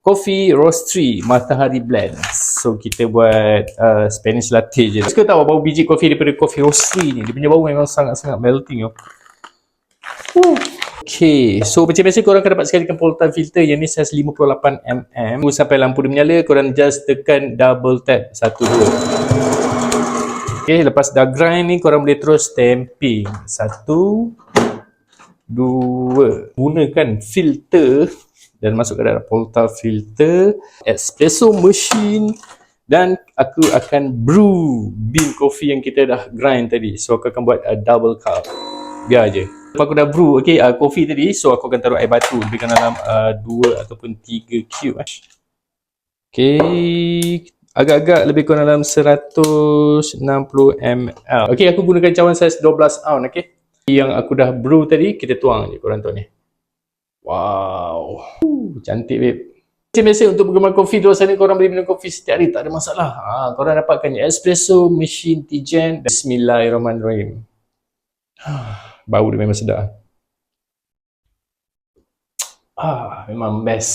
Coffee Roastery Matahari Blend. So kita buat Spanish latte je. Suka tahu bau biji kopi daripada Coffee Roastery ni. Dia punya bau memang sangat-sangat melting tau. Okay, so macam biasa korang akan dapat sekalikan Polta filter yang ni saiz 58mm. Sampai lampu dia menyala, korang just tekan double tap 1, 2. Okay, lepas dah grind ni korang boleh terus stamping 1, 2. Gunakan filter dan masuk ke dalam Polta filter, espresso machine, dan aku akan brew bean coffee yang kita dah grind tadi. So aku akan buat double cup. Biar je. Lepas aku dah brew coffee tadi, so aku akan taruh air batu lebih kurang dalam 2 ataupun 3 cube. Okay, agak-agak lebih kurang dalam 160 ml. Okay, aku gunakan cawan saiz 12 ounce. Okay, yang aku dah brew tadi, kita tuang je korang tu ni. Wow, cantik babe. Macam biasa untuk penggemar kopi di luar sana, korang boleh minum kopi setiap hari, tak ada masalah. Korang dapatkan espresso machine Tijen. Bismillahirrahmanirrahim. Bau dia memang sedap. Memang best.